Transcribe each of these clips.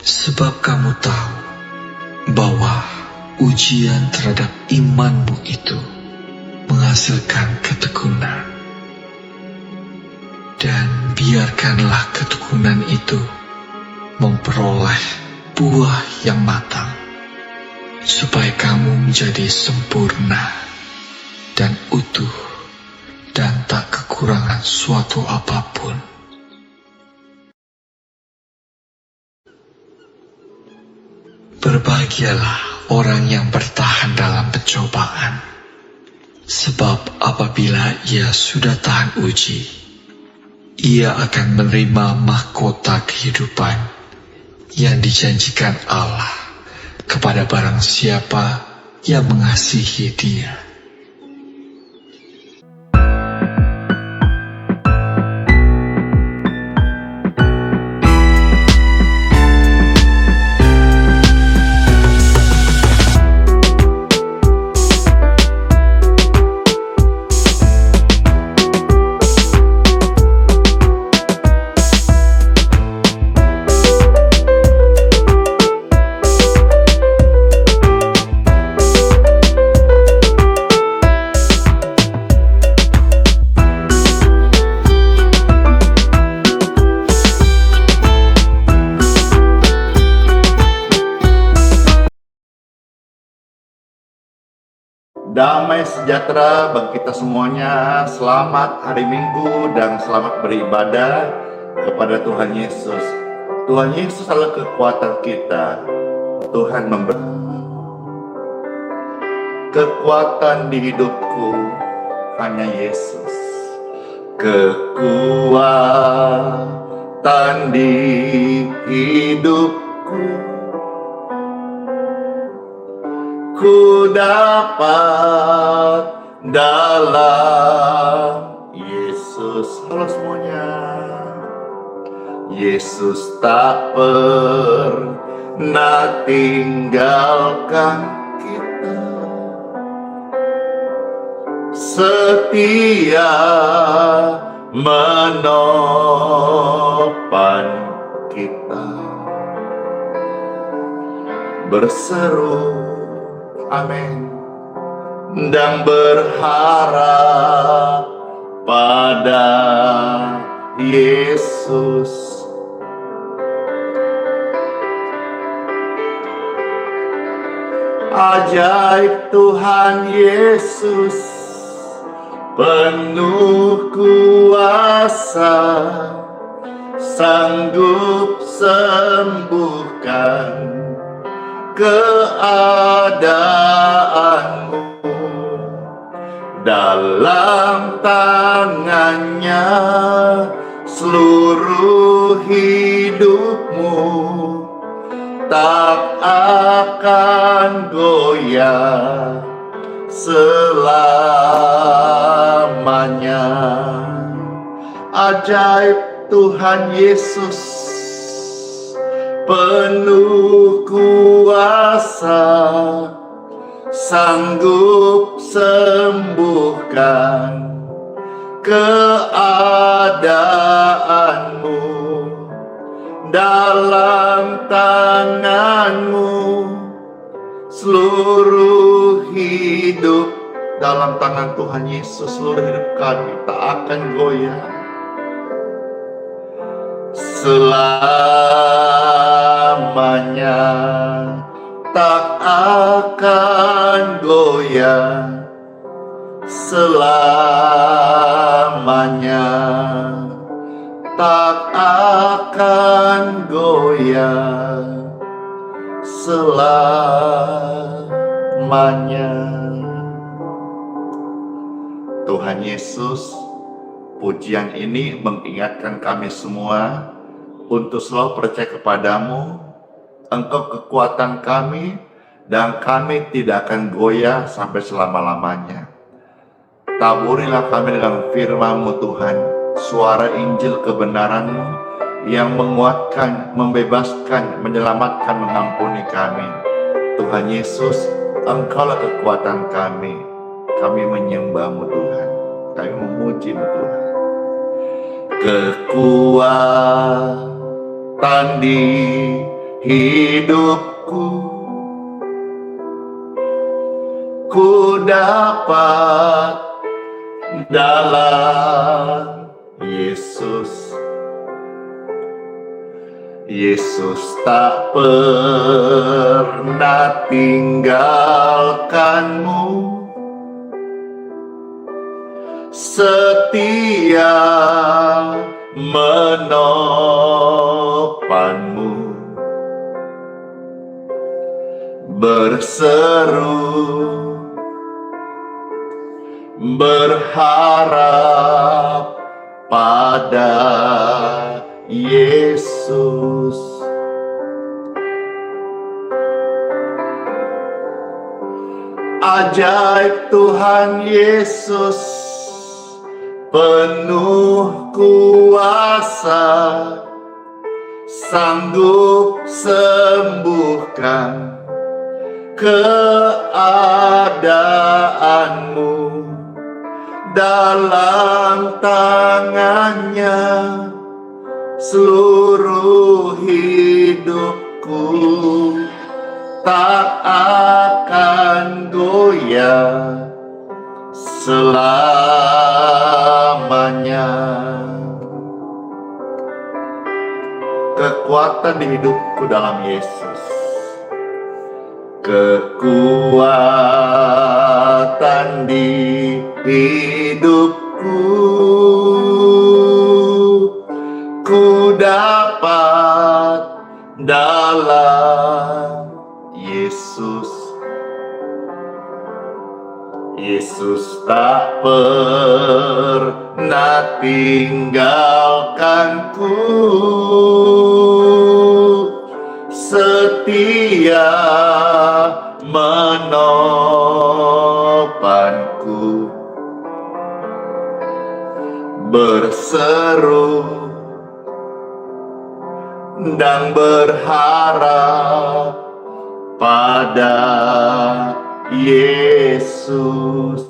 Sebab kamu tahu bahwa ujian terhadap imanmu itu menghasilkan ketekunan. Dan biarkanlah ketekunan itu memperoleh buah yang matang, supaya kamu menjadi sempurna dan utuh dan tak kekurangan suatu apapun. Berbahagialah orang yang bertahan dalam pencobaan, sebab apabila ia sudah tahan uji, ia akan menerima mahkota kehidupan yang dijanjikan Allah kepada barang siapa yang mengasihi Dia. Damai sejahtera bagi kita semuanya. Selamat hari Minggu dan selamat beribadah kepada Tuhan Yesus. Tuhan Yesus adalah kekuatan kita. Tuhan memberi kekuatan di hidupku hanya Yesus. Kekuatan di hidupku ku dapat dalam Yesus. Halo semuanya. Yesus tak pernah tinggalkan kita, setia menopang kita, berseru amin, dan berharap pada Yesus. Ajaib Tuhan Yesus, penuh kuasa, sanggup sembuhkan keadaanmu. Dalam tangannya seluruh hidupmu tak akan goyah selamanya. Ajaib Tuhan Yesus, penuh kuasa, sanggup sembuhkan keadaanmu. Dalam tanganmu seluruh hidup, dalam tangan Tuhan Yesus seluruh hidup kami tak akan goyah selamanya, tak akan goyah selamanya, tak akan goyah selamanya. Tuhan Yesus, pujian ini mengingatkan kami semua untuk selalu percaya kepadamu. Engkau kekuatan kami, dan kami tidak akan goyah sampai selama-lamanya. Taburilah kami dengan firman-Mu Tuhan, suara Injil kebenaran-Mu yang menguatkan, membebaskan, menyelamatkan, mengampuni kami. Tuhan Yesus, Engkaulah kekuatan kami. Kami menyembah-Mu Tuhan. Kami memuji-Mu Tuhan. Kekuatan di hidupku, ku dapat dalam Yesus. Yesus tak pernah tinggalkanmu, setia menopangmu, berseru berharap pada Yesus. Ajaib Tuhan Yesus, penuh kuasa, sanggup sembuhkan keadaanmu. Dalam tangannya seluruh hidupku tak akan goyah selamanya. Kekuatan di hidupku dalam Yesus. Kekuatan di hidupku, ku dapat dalam Yesus. Yesus tak pernah tinggalkanku, setia menopangku, berseru dan berharap pada Yesus.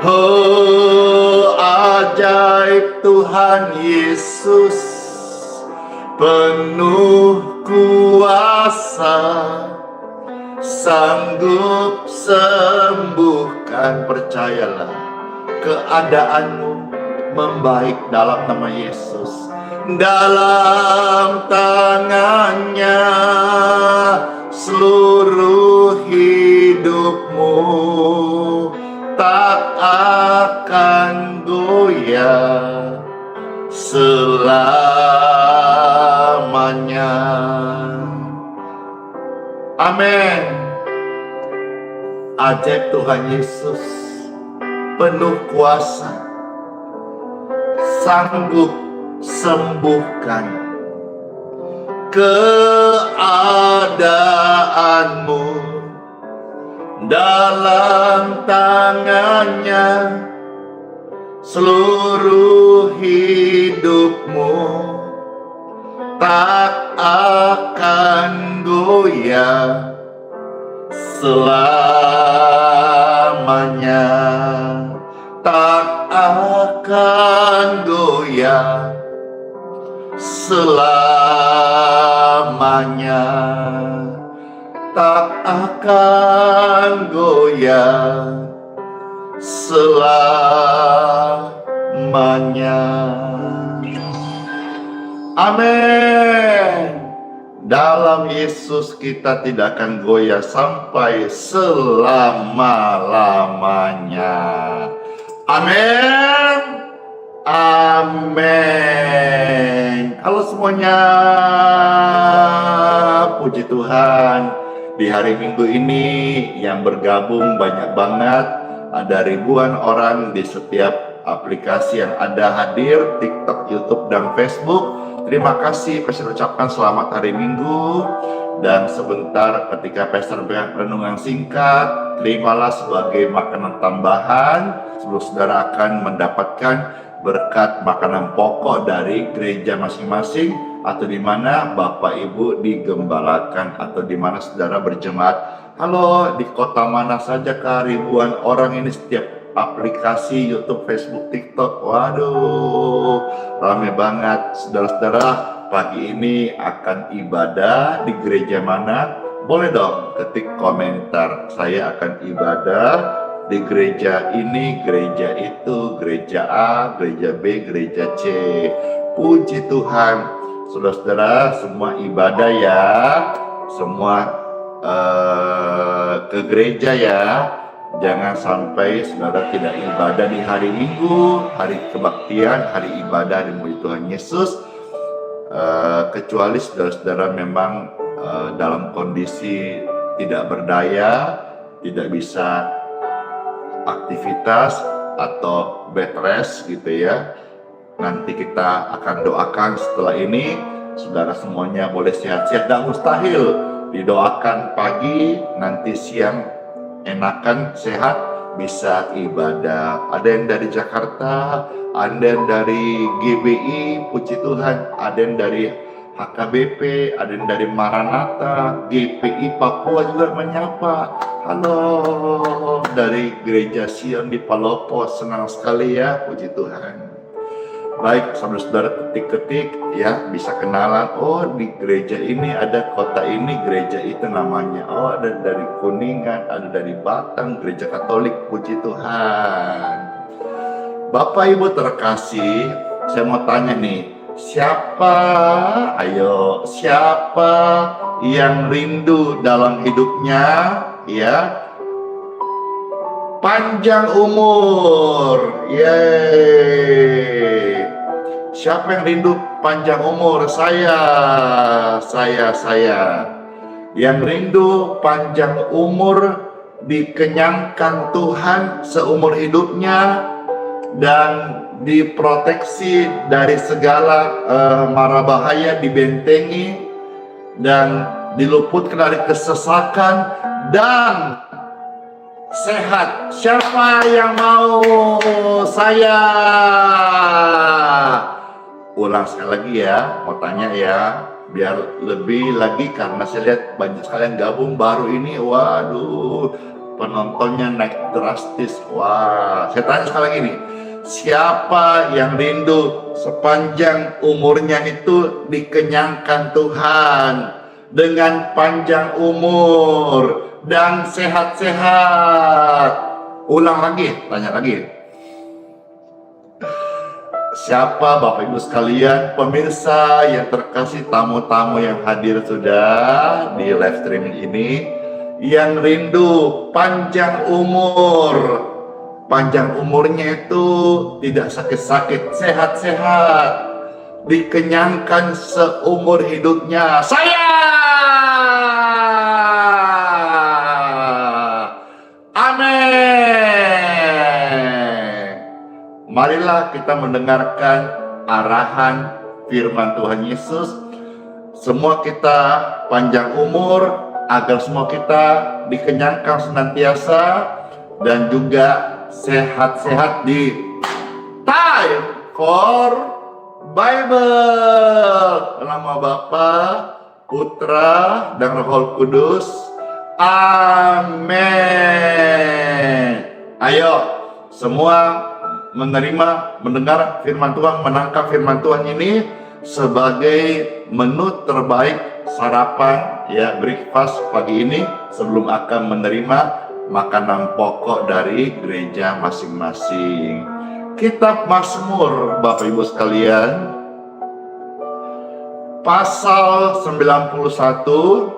Oh, ajaib Tuhan Yesus, penuh kuasa, sanggup sembuhkan. Percayalah, keadaanmu membaik dalam nama Yesus. Dalam tangannya seluruh hidupmu tak akan goyah selamanya. Amin. Ajaib Tuhan Yesus, penuh kuasa, sanggup sembuhkan keadaanmu. Dalam tangannya seluruh hidupmu tak akan goyah selamanya. Tak akan goyah selamanya. Tak akan goyah selamanya. Amin. Dalam Yesus kita tidak akan goyah sampai selama-lamanya. Amin. Amin. Halo semuanya, puji Tuhan. Di hari Minggu ini yang bergabung banyak banget. Ada ribuan orang di setiap aplikasi yang ada hadir, TikTok, YouTube, dan Facebook. Terima kasih, Pastor ucapkan selamat hari Minggu. Dan sebentar ketika Pastor renungan singkat, terimalah sebagai makanan tambahan sebelum saudara akan mendapatkan berkat makanan pokok dari gereja masing-masing, atau di mana Bapak Ibu digembalakan, atau di mana saudara berjemaat. Halo, di kota mana saja kah ribuan orang ini setiap aplikasi YouTube, Facebook, TikTok? Waduh, rame banget. Saudara-saudara, pagi ini akan ibadah di gereja mana? Boleh dong ketik komentar, saya akan ibadah di gereja ini, gereja itu, gereja A, gereja B, gereja C. Puji Tuhan, saudara-saudara, semua ibadah ya, semua ke gereja ya. Jangan sampai saudara tidak ibadah di hari Minggu, hari kebaktian, hari ibadah, hari mulia Tuhan Yesus, kecuali saudara-saudara memang dalam kondisi tidak berdaya, tidak bisa aktivitas atau bed rest gitu ya. Nanti kita akan doakan setelah ini, saudara semuanya boleh sehat-sehat, dan mustahil didoakan pagi, nanti siang enakan sehat bisa ibadah. Ada yang dari Jakarta, ada yang dari GBI, puji Tuhan, ada yang dari HKBP, ada yang dari Maranatha, GPI Papua juga menyapa. Halo, dari Gereja Sion di Palopo, senang sekali ya, puji Tuhan. Baik, saudara-saudara ketik-ketik ya, bisa kenalan. Oh, di gereja ini ada kota ini, gereja itu namanya. Oh, ada dari Kuningan, ada dari Batang, gereja Katolik, puji Tuhan. Bapak Ibu terkasih, saya mau tanya nih, siapa yang rindu dalam hidupnya ya panjang umur? Yeay. Siapa yang rindu panjang umur? Saya. Yang rindu panjang umur, dikenyangkan Tuhan seumur hidupnya, dan diproteksi dari segala mara bahaya, dibentengi dan diluputkan dari kesesakan dan sehat. Siapa yang mau? Saya. Ulang sekali lagi ya, mau tanya ya, biar lebih lagi karena saya lihat banyak sekali yang gabung baru ini. Waduh, penontonnya naik drastis. Wah, saya tanya sekali lagi nih, siapa yang rindu sepanjang umurnya itu dikenyangkan Tuhan dengan panjang umur dan sehat-sehat? Ulang lagi, tanya lagi. Siapa Bapak Ibu sekalian, pemirsa yang terkasih, tamu-tamu yang hadir sudah di live streaming ini, yang rindu panjang umur? Panjang umurnya itu tidak sakit-sakit, sehat-sehat, dikenyangkan seumur hidupnya. Saya. Amin. Marilah kita mendengarkan arahan firman Tuhan Yesus. Semua kita panjang umur, agar semua kita dikenyangkan senantiasa dan juga sehat-sehat di Time for Bible. Nama Bapa, Putra, dan Roh Kudus. Amin. Ayo semua menerima, mendengar firman Tuhan, menangkap firman Tuhan ini sebagai menu terbaik sarapan ya, breakfast pagi ini sebelum akan menerima makanan pokok dari gereja masing-masing. Kitab Mazmur, Bapak Ibu sekalian, pasal 91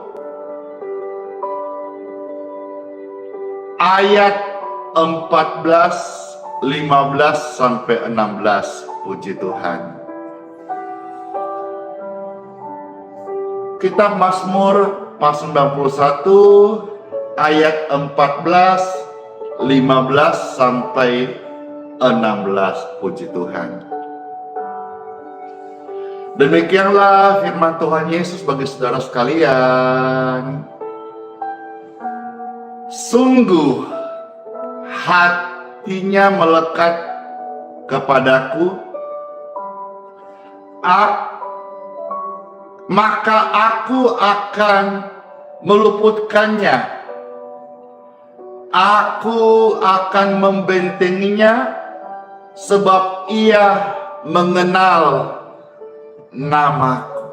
ayat 14, 15 sampai 16. Puji Tuhan. Kitab Mazmur pasal 91 ayat 14, 15 sampai 16. Puji Tuhan. Demikianlah firman Tuhan Yesus bagi saudara sekalian. Sungguh hatinya melekat kepadaku, maka aku akan meluputkannya. Aku akan membentenginya, sebab ia mengenal namaku.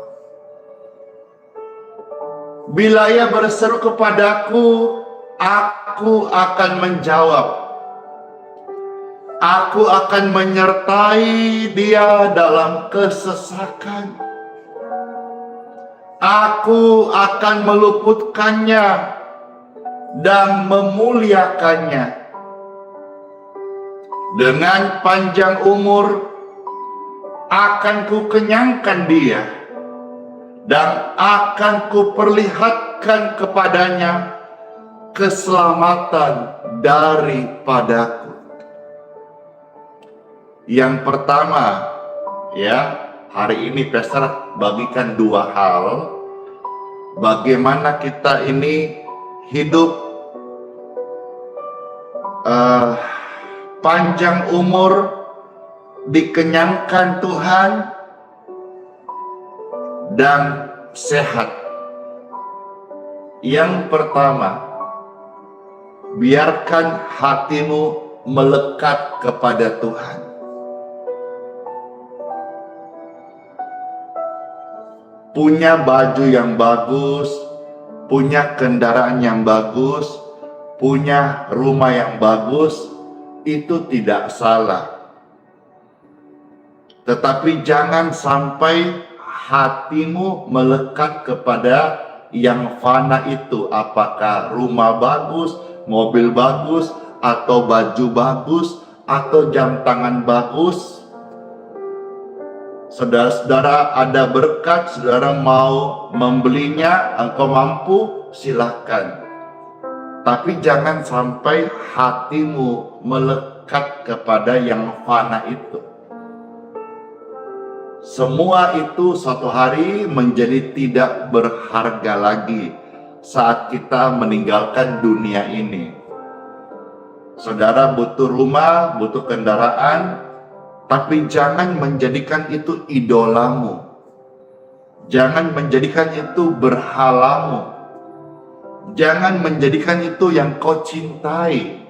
Bila ia berseru kepadaku, aku akan menjawab. Aku akan menyertai dia dalam kesesakan. Aku akan meluputkannya dan memuliakannya. Dengan panjang umur akan kukenyangkan dia, dan akan kuperlihatkan kepadanya keselamatan daripadaku. Yang pertama, ya, hari ini Pastor bagikan dua hal. Bagaimana kita ini hidup panjang umur, dikenyangkan Tuhan, dan sehat. Yang pertama, biarkan hatimu melekat kepada Tuhan. Punya baju yang bagus, punya kendaraan yang bagus, punya rumah yang bagus, itu tidak salah. Tetapi jangan sampai hatimu melekat kepada yang fana itu. Apakah rumah bagus, mobil bagus, atau baju bagus, atau jam tangan bagus. Saudara-saudara, ada berkat, saudara mau membelinya, engkau mampu, silahkan. Tapi jangan sampai hatimu melekat kepada yang fana itu. Semua itu suatu hari menjadi tidak berharga lagi saat kita meninggalkan dunia ini. Saudara butuh rumah, butuh kendaraan, tapi jangan menjadikan itu idolamu. Jangan menjadikan itu berhalamu. Jangan menjadikan itu yang kau cintai.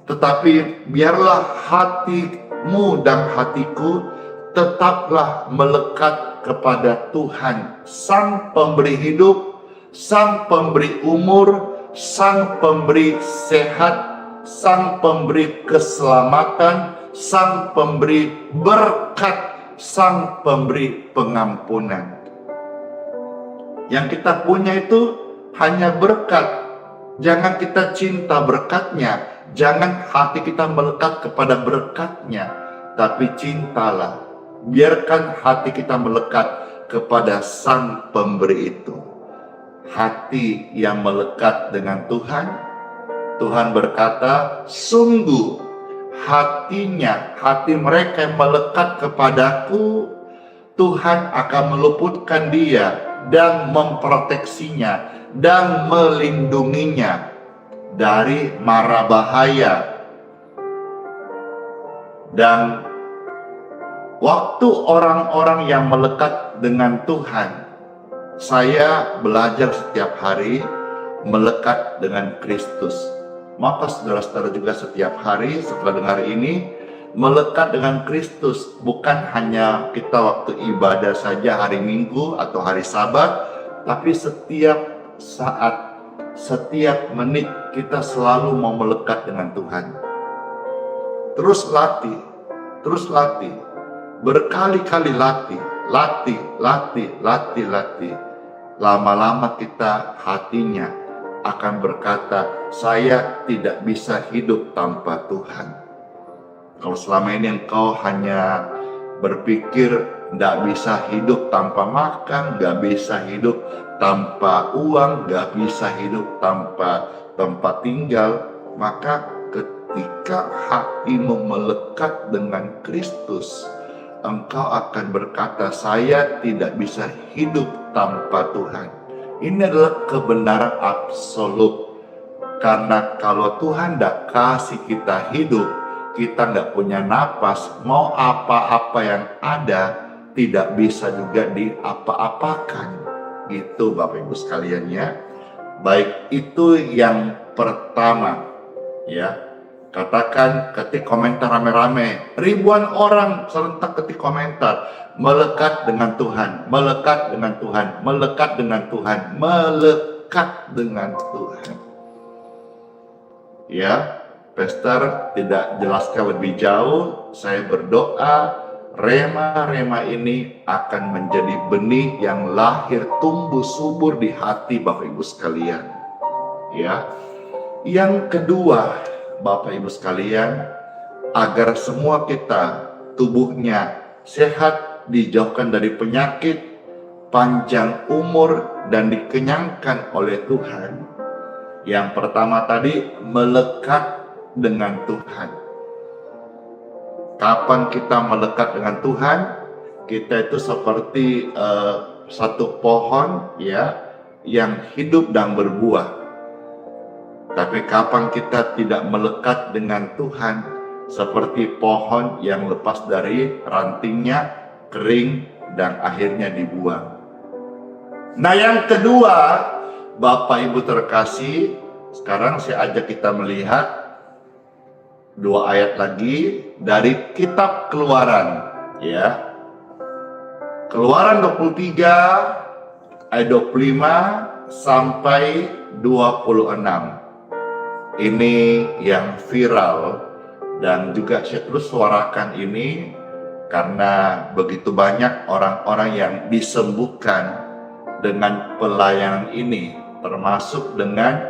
Tetapi biarlah hatimu dan hatiku tetaplah melekat kepada Tuhan, Sang Pemberi hidup, Sang Pemberi umur, Sang Pemberi sehat, Sang Pemberi keselamatan, Sang Pemberi berkat, Sang Pemberi pengampunan. Yang kita punya itu hanya berkat. Jangan kita cinta berkatnya, jangan hati kita melekat kepada berkatnya, tapi cintalah, biarkan hati kita melekat kepada Sang Pemberi itu. Hati yang melekat dengan Tuhan, Tuhan berkata, sungguh hati mereka yang melekat kepadaku, Tuhan akan meluputkan dia dan memproteksinya dan melindunginya dari mara bahaya. Dan waktu orang-orang yang melekat dengan Tuhan, saya belajar setiap hari melekat dengan Kristus. Maka saudara-saudara juga setiap hari setelah dengar ini melekat dengan Kristus. Bukan hanya kita waktu ibadah saja hari Minggu atau hari Sabat, tapi setiap saat, setiap menit kita selalu mau melekat dengan Tuhan. Terus latih, berkali-kali latih. Lama-lama kita hatinya akan berkata, saya tidak bisa hidup tanpa Tuhan. Kalau selama ini engkau hanya berpikir tidak bisa hidup tanpa makan, nggak bisa hidup tanpa uang, nggak bisa hidup tanpa tempat tinggal, maka ketika hatimu melekat dengan Kristus, engkau akan berkata, saya tidak bisa hidup tanpa Tuhan. Ini adalah kebenaran absolut. Karena kalau Tuhan tidak kasih kita hidup, kita nggak punya napas, mau apa-apa yang ada tidak bisa juga diapa-apakan. Gitu Bapak Ibu sekalian ya. Baik, itu yang pertama ya. Katakan, ketik komentar rame-rame. Ribuan orang serentak ketik komentar. Melekat dengan Tuhan, melekat dengan Tuhan, melekat dengan Tuhan, melekat dengan Tuhan. Ya, Pastor tidak jelaskan lebih jauh. Saya berdoa rema-rema ini akan menjadi benih yang lahir tumbuh subur di hati Bapak Ibu sekalian. Ya. Yang kedua, Bapak Ibu sekalian, agar semua kita tubuhnya sehat, dijauhkan dari penyakit, panjang umur dan dikenyangkan oleh Tuhan. Yang pertama tadi, melekat dengan Tuhan. Kapan kita melekat dengan Tuhan? Kita itu seperti satu pohon ya yang hidup dan berbuah. Tapi kapan kita tidak melekat dengan Tuhan, seperti pohon yang lepas dari rantingnya, kering dan akhirnya dibuang. Nah yang kedua, Bapak Ibu terkasih, sekarang saya ajak kita melihat dua ayat lagi dari kitab Keluaran ya. Keluaran 23 ayat 25 sampai 26. Ini yang viral dan juga saya terus suarakan ini karena begitu banyak orang-orang yang disembuhkan dengan pelayanan ini, termasuk dengan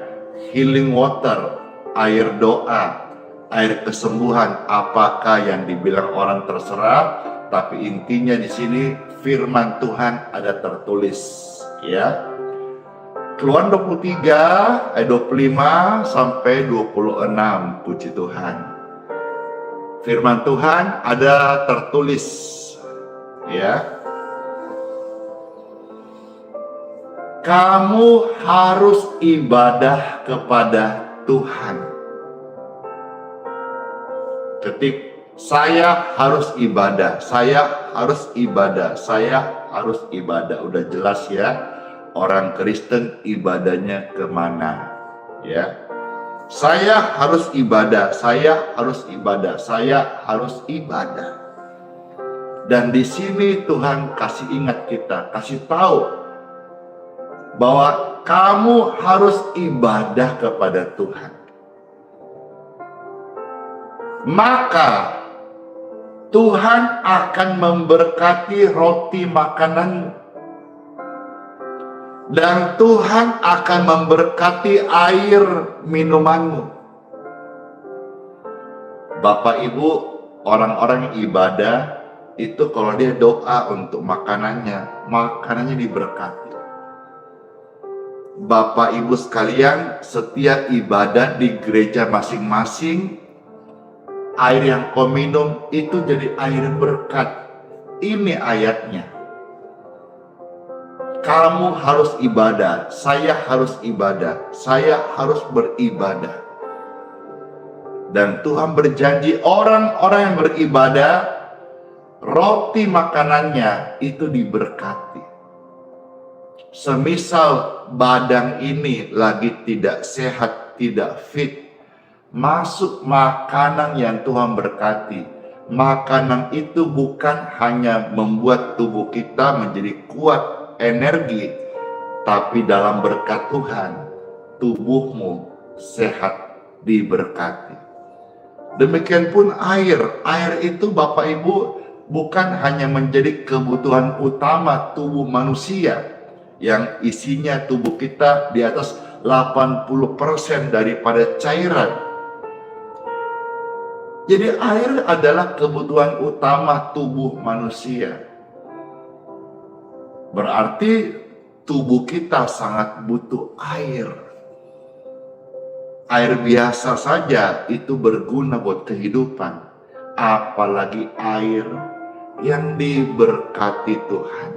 healing water, air doa, air kesembuhan. Apakah yang dibilang orang terserah, tapi intinya di sini firman Tuhan ada tertulis ya. Keluaran 23 ayat 25 sampai 26, puji Tuhan. Firman Tuhan ada tertulis ya. Kamu harus ibadah kepada Tuhan. Ketik, saya harus ibadah, saya harus ibadah, saya harus ibadah. Udah jelas ya. Orang Kristen ibadahnya kemana ya. Saya harus ibadah, saya harus ibadah, saya harus ibadah. Dan di sini Tuhan kasih ingat kita, kasih tahu bahwa kamu harus ibadah kepada Tuhan. Maka Tuhan akan memberkati roti makananmu. Dan Tuhan akan memberkati air minumanmu. Bapak Ibu, orang-orang yang ibadah itu kalau dia doa untuk makanannya diberkati. Bapak Ibu sekalian, setiap ibadah di gereja masing-masing, air yang kau minum itu jadi air berkat. Ini ayatnya. Kamu harus ibadah, saya harus ibadah, saya harus beribadah. Dan Tuhan berjanji orang-orang yang beribadah, roti makanannya itu diberkati. Semisal badan ini lagi tidak sehat, tidak fit, masuk makanan yang Tuhan berkati. Makanan itu bukan hanya membuat tubuh kita menjadi kuat, energi, tapi dalam berkat Tuhan, tubuhmu sehat diberkati. Demikian pun air itu Bapak Ibu bukan hanya menjadi kebutuhan utama tubuh manusia, yang isinya tubuh kita di atas 80% daripada cairan. Jadi air adalah kebutuhan utama tubuh manusia. Berarti tubuh kita sangat butuh air. Air biasa saja itu berguna buat kehidupan. Apalagi air yang diberkati Tuhan.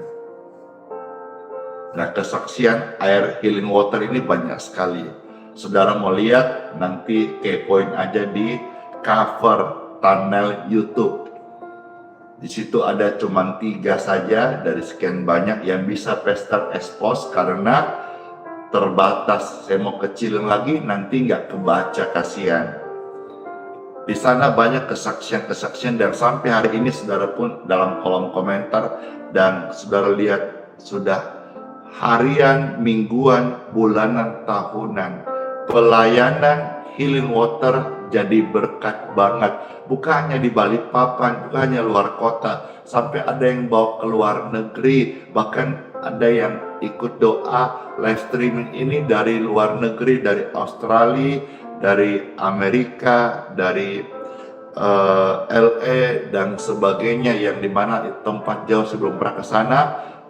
Nah, kesaksian air healing water ini banyak sekali. Saudara mau lihat, nanti kepoin aja di cover thumbnail YouTube. Di situ ada cuma 3 saja dari sekian banyak yang bisa Pastor expose karena terbatas. Saya mau kecilin lagi, nanti nggak kebaca, kasihan. Di sana banyak kesaksian-kesaksian dan sampai hari ini saudara pun dalam kolom komentar dan saudara lihat sudah harian, mingguan, bulanan, tahunan pelayanan Healing Water jadi berkat banget. Bukan hanya di Balikpapan, bukan hanya luar kota, sampai ada yang bawa ke luar negeri, bahkan ada yang ikut doa live streaming ini dari luar negeri, dari Australia, dari Amerika, dari LA dan sebagainya, yang dimana tempat jauh sebelum pernah ke sana,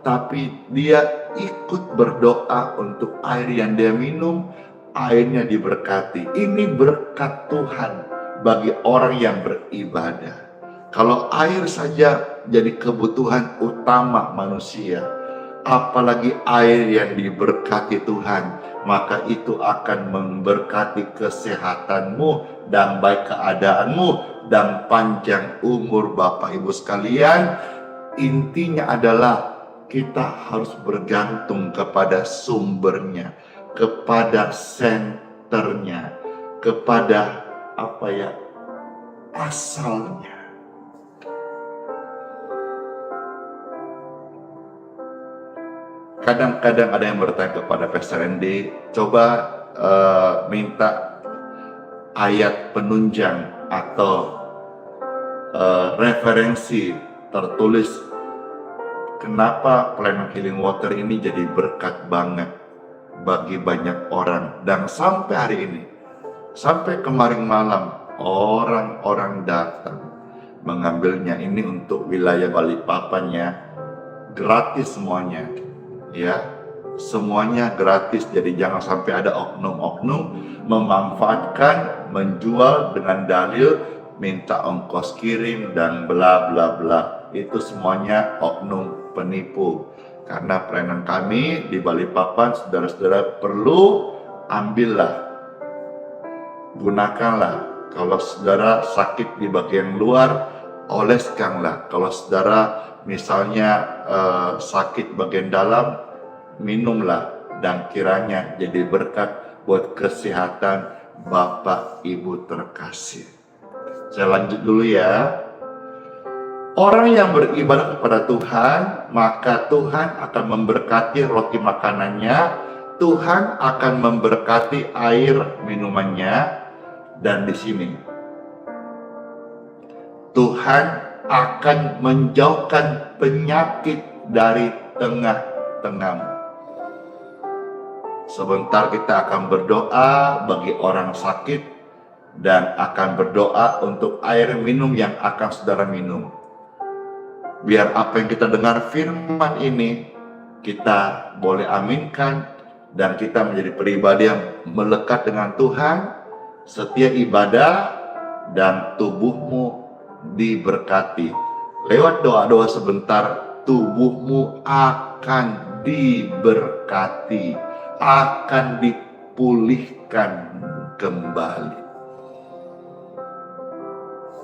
tapi dia ikut berdoa untuk air yang dia minum, airnya diberkati. Ini berkat Tuhan bagi orang yang beribadah. Kalau air saja jadi kebutuhan utama manusia, apalagi air yang diberkati Tuhan, maka itu akan memberkati kesehatanmu dan baik keadaanmu dan panjang umur. Bapak Ibu sekalian, intinya adalah kita harus bergantung kepada sumbernya, kepada senternya, kepada asalnya. Kadang-kadang ada yang bertanya kepada Pastor Andy, coba minta ayat penunjang atau referensi tertulis kenapa pelayanan Healing Water ini jadi berkat banget bagi banyak orang. Dan sampai hari ini, sampai kemarin malam, orang-orang datang mengambilnya. Ini untuk wilayah Balikpapan ya, gratis semuanya. Ya, semuanya gratis. Jadi jangan sampai ada oknum-oknum memanfaatkan, menjual dengan dalil minta ongkos kirim dan bla bla bla. Itu semuanya oknum penipu. Karena pelayanan kami di Balikpapan, saudara-saudara perlu ambillah, gunakanlah. Kalau saudara sakit di bagian luar, oleskanlah. Kalau saudara misalnya sakit bagian dalam, minumlah, dan kiranya jadi berkat buat kesehatan Bapak Ibu terkasih. Saya lanjut dulu ya. Orang yang beribadah kepada Tuhan, maka Tuhan akan memberkati roti makanannya, Tuhan akan memberkati air minumannya, dan di sini Tuhan akan menjauhkan penyakit dari tengah-tengahmu. Sebentar kita akan berdoa bagi orang sakit dan akan berdoa untuk air minum yang akan saudara minum. Biar apa yang kita dengar firman ini kita boleh aminkan dan kita menjadi pribadi yang melekat dengan Tuhan, setia ibadah, dan tubuhmu diberkati. Lewat doa-doa sebentar, tubuhmu akan diberkati, akan dipulihkan kembali.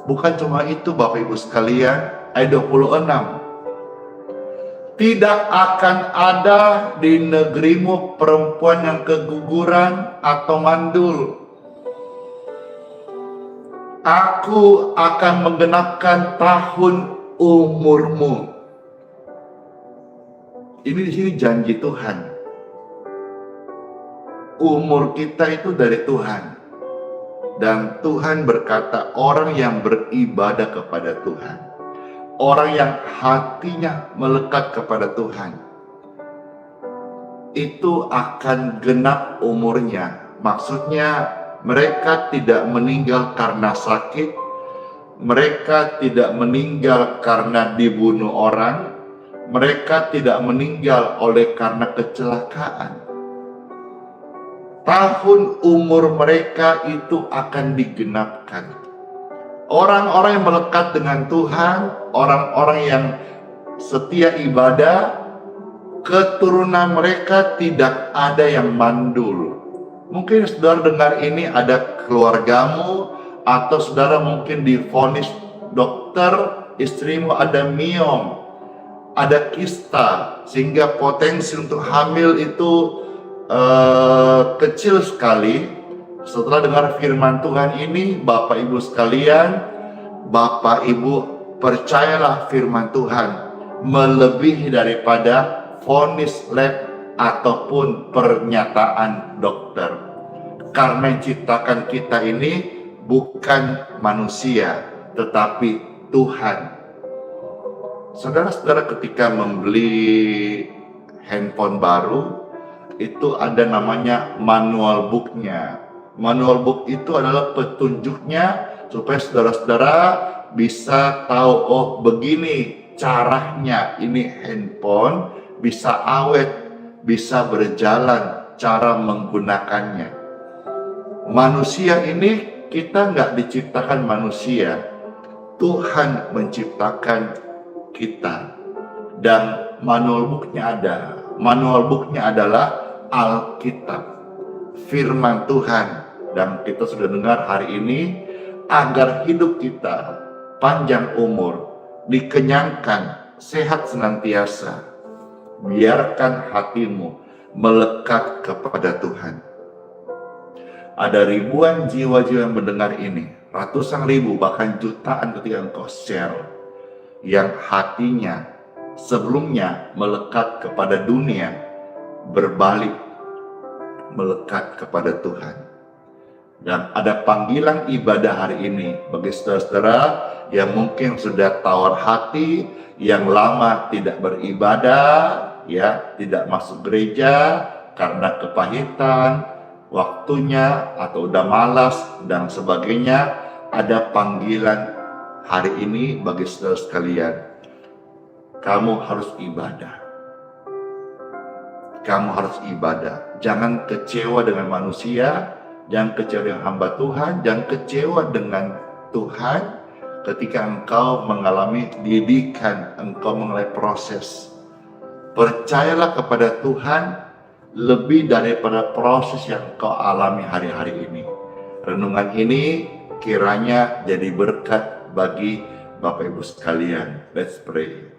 Bukan cuma itu Bapak Ibu sekalian, ayat 26. Tidak akan ada di negerimu perempuan yang keguguran atau mandul. Aku akan menggenapkan tahun umurmu. Ini di sini janji Tuhan. Umur kita itu dari Tuhan. Dan Tuhan berkata, orang yang beribadah kepada Tuhan, orang yang hatinya melekat kepada Tuhan, itu akan genap umurnya. Maksudnya mereka tidak meninggal karena sakit, mereka tidak meninggal karena dibunuh orang, mereka tidak meninggal oleh karena kecelakaan. Tahun umur mereka itu akan digenapkan. Orang-orang yang melekat dengan Tuhan, orang-orang yang setia ibadah, keturunan mereka tidak ada yang mandul. Mungkin saudara dengar ini, ada keluargamu, atau saudara mungkin divonis dokter istrimu ada miom, ada kista, sehingga potensi untuk hamil itu kecil sekali. Setelah dengar firman Tuhan ini, Bapak Ibu sekalian, Bapak Ibu percayalah firman Tuhan melebihi daripada vonis lab ataupun pernyataan dokter. Karena yang ciptakan kita ini bukan manusia, tetapi Tuhan. Saudara-saudara, ketika membeli handphone baru, itu ada namanya manual booknya. Manual book itu adalah petunjuknya supaya saudara-saudara bisa tahu, oh begini caranya ini handphone bisa awet, bisa berjalan, cara menggunakannya. Manusia ini kita nggak diciptakan manusia, Tuhan menciptakan kita. Dan manual booknya ada. Manual booknya adalah Alkitab, firman Tuhan. Dan kita sudah dengar hari ini, agar hidup kita panjang umur, dikenyangkan, sehat senantiasa, biarkan hatimu melekat kepada Tuhan. Ada ribuan jiwa-jiwa yang mendengar ini, ratusan ribu bahkan jutaan ketika engkau share, yang hatinya sebelumnya melekat kepada dunia, berbalik melekat kepada Tuhan. Dan ada panggilan ibadah hari ini bagi saudara-saudara yang mungkin sudah tawar hati, yang lama tidak beribadah, ya, tidak masuk gereja karena kepahitan waktunya atau udah malas dan sebagainya. Ada panggilan hari ini bagi saudara sekalian. Kamu harus ibadah. Kamu harus ibadah. Jangan kecewa dengan manusia, jangan kecewa dengan hamba Tuhan, jangan kecewa dengan Tuhan ketika engkau mengalami didikan, engkau mengalami proses. Percayalah kepada Tuhan lebih daripada proses yang engkau alami hari-hari ini. Renungan ini kiranya jadi berkat bagi Bapak Ibu sekalian. Let's pray.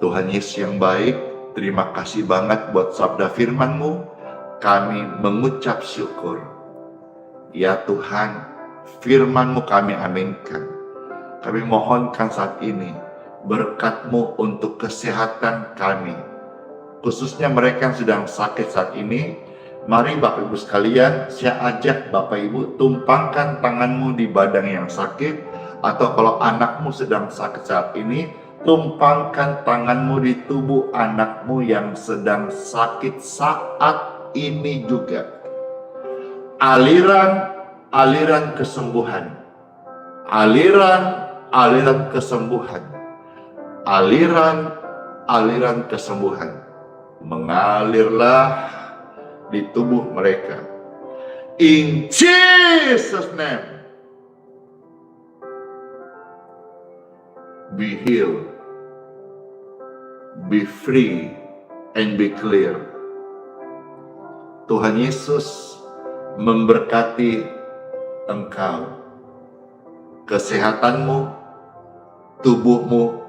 Tuhan Yesus yang baik, terima kasih banget buat sabda firman-Mu. Kami mengucap syukur. Ya Tuhan, firman-Mu kami aminkan. Kami mohonkan saat ini berkat-Mu untuk kesehatan kami. Khususnya mereka yang sedang sakit saat ini. Mari Bapak Ibu sekalian, saya ajak Bapak Ibu tumpangkan tangan-Mu di badan yang sakit. Atau kalau anakmu sedang sakit saat ini, tumpangkan tangan-Mu di tubuh anak-Mu yang sedang sakit saat ini juga. Aliran kesembuhan. Aliran kesembuhan. Aliran kesembuhan. Mengalirlah di tubuh mereka. In Jesus' name. Be healed. Be free and be clear. Tuhan Yesus memberkati engkau, kesehatanmu, tubuhmu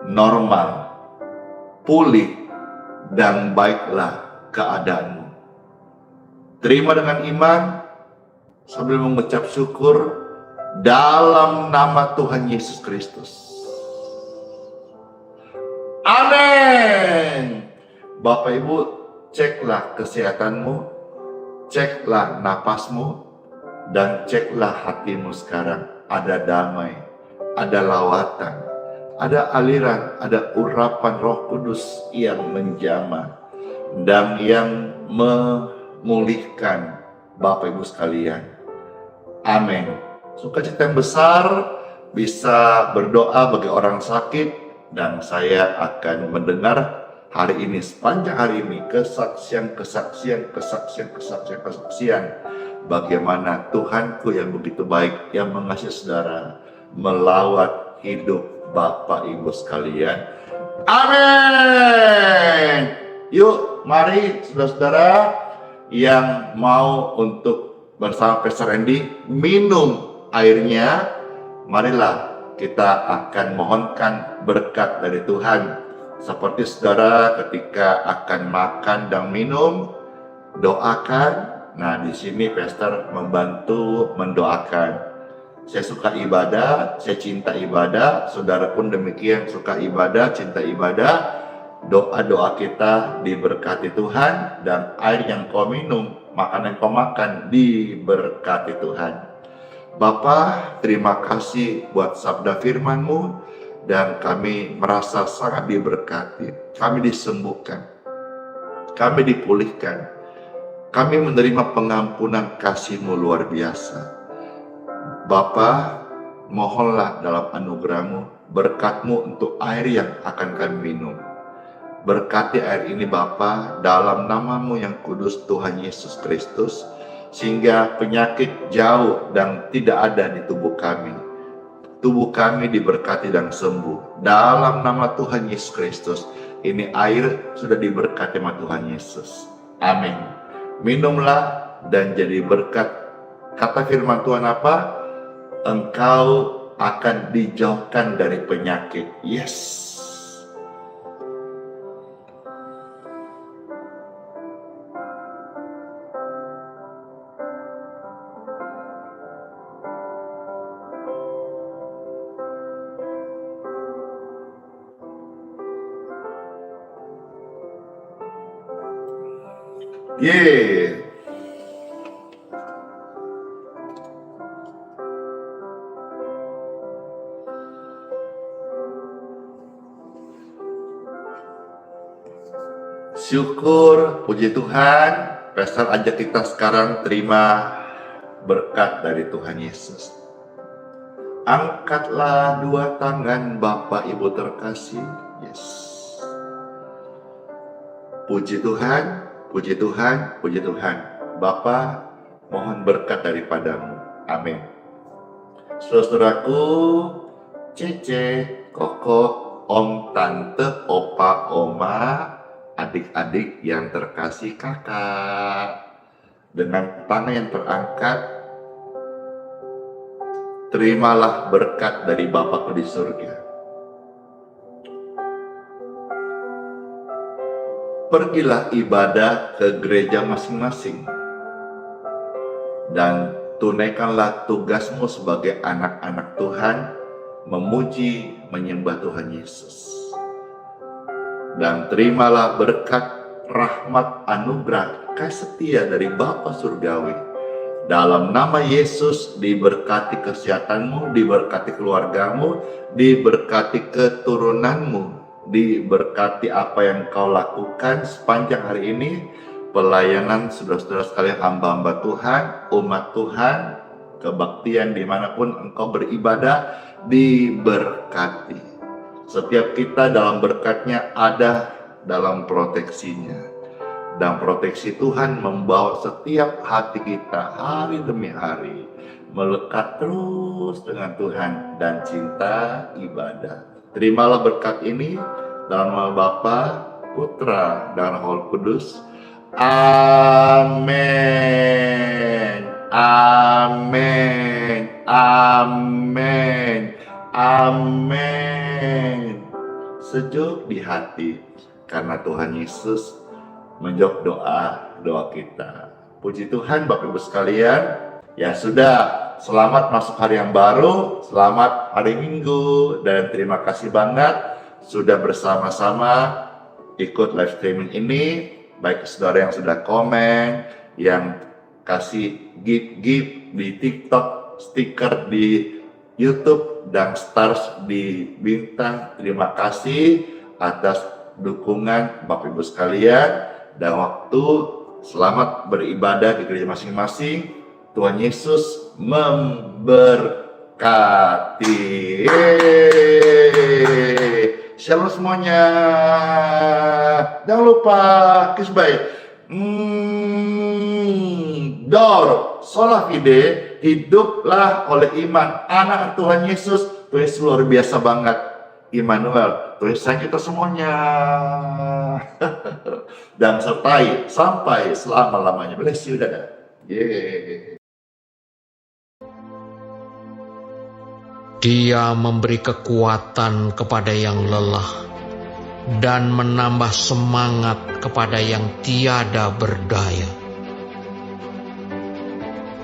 normal, pulih, dan baiklah keadaanmu. Terima dengan iman sambil mengucap syukur dalam nama Tuhan Yesus Kristus. Amin. Bapak Ibu, ceklah kesehatanmu, ceklah napasmu, dan ceklah hatimu sekarang. Ada damai, ada lawatan, ada aliran, ada urapan Roh Kudus yang menjamah dan yang memulihkan Bapak Ibu sekalian. Amin. Sukacita yang besar bisa berdoa bagi orang sakit, dan saya akan mendengar hari ini, sepanjang hari ini, kesaksian bagaimana Tuhanku yang begitu baik, yang mengasihi saudara, melawat hidup Bapak Ibu sekalian. Amin. Yuk, mari saudara-saudara yang mau untuk bersama Pastor Andy minum airnya. Marilah kita akan mohonkan berkat dari Tuhan. Seperti saudara ketika akan makan dan minum, doakan. Nah, di sini Pastor membantu mendoakan. Saya suka ibadah, saya cinta ibadah, saudara pun demikian suka ibadah, cinta ibadah. Doa-doa kita diberkati Tuhan, dan air yang kau minum, makanan yang kau makan diberkati Tuhan. Bapa, terima kasih buat sabda firman-Mu, dan kami merasa sangat diberkati. Kami disembuhkan, kami dipulihkan, kami menerima pengampunan kasih-Mu luar biasa. Bapa, mohonlah dalam anugerah-Mu, berkat-Mu untuk air yang akan kami minum. Berkati air ini Bapa, dalam nama-Mu yang kudus Tuhan Yesus Kristus, sehingga penyakit jauh dan tidak ada di tubuh kami. Tubuh kami diberkati dan sembuh. Dalam nama Tuhan Yesus Kristus, ini air sudah diberkati sama Tuhan Yesus. Amin. Minumlah dan jadi berkat. Kata firman Tuhan apa? Engkau akan dijauhkan dari penyakit. Yes. Yeah. Syukur, puji Tuhan, Pastor ajak kita sekarang terima berkat dari Tuhan Yesus. Angkatlah dua tangan Bapak Ibu terkasih. Yes. Puji Tuhan, puji Tuhan, puji Tuhan. Bapa, mohon berkat daripada-Mu. Amin. Saudaraku, Cece, Koko, Om, Tante, Opa, Oma, adik-adik yang terkasih kakak, dengan tangan yang terangkat, terimalah berkat dari Bapakku di surga. Pergilah ibadah ke gereja masing-masing dan tunaikanlah tugasmu sebagai anak-anak Tuhan, memuji, menyembah Tuhan Yesus. Dan terimalah berkat, rahmat, anugerah, kasih setia dari Bapa Surgawi. Dalam nama Yesus, diberkati kesehatanmu, diberkati keluargamu, diberkati keturunanmu, diberkati apa yang kau lakukan sepanjang hari ini, pelayanan saudara-saudara sekalian, hamba-hamba Tuhan, umat Tuhan, kebaktian dimanapun engkau beribadah, diberkati. Setiap kita dalam berkatnya ada dalam proteksinya. Dan proteksi Tuhan membawa setiap hati kita hari demi hari melekat terus dengan Tuhan dan cinta ibadah. Terimalah berkat ini dalam nama Bapa, Putra, dan Roh Kudus. Amin. Amin. Amin. Amin. Sejuk di hati karena Tuhan Yesus menjawab doa kita. Puji Tuhan Bapak Ibu sekalian. Ya sudah, selamat masuk hari yang baru, selamat hari Minggu, dan terima kasih banget sudah bersama-sama ikut live streaming ini. Baik saudara yang sudah komen, yang kasih gift di TikTok, stiker di YouTube, dan stars di bintang. Terima kasih atas dukungan Bapak Ibu sekalian, dan waktu selamat beribadah di gereja masing-masing. Tuhan Yesus memberkati. Shalom semuanya. Jangan lupa kiss bye. Dor, sola fide, hiduplah oleh iman. Anak Tuhan Yesus, Tuhan Yesus luar biasa banget. Immanuel, Tuhan sayang kita semuanya. Dan sertai sampai selama-lamanya. Bless you, dadah. Yeah. Dia memberi kekuatan kepada yang lelah dan menambah semangat kepada yang tiada berdaya.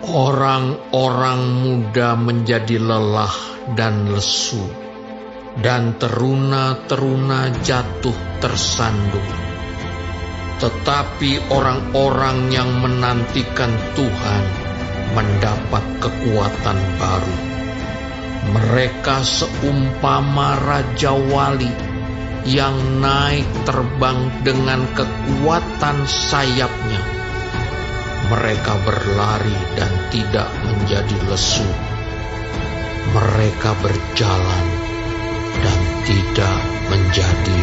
Orang-orang muda menjadi lelah dan lesu, dan teruna-teruna jatuh tersandung. Tetapi orang-orang yang menantikan Tuhan mendapat kekuatan baru. Mereka seumpama Raja Wali yang naik terbang dengan kekuatan sayapnya. Mereka berlari dan tidak menjadi lesu. Mereka berjalan dan tidak menjadi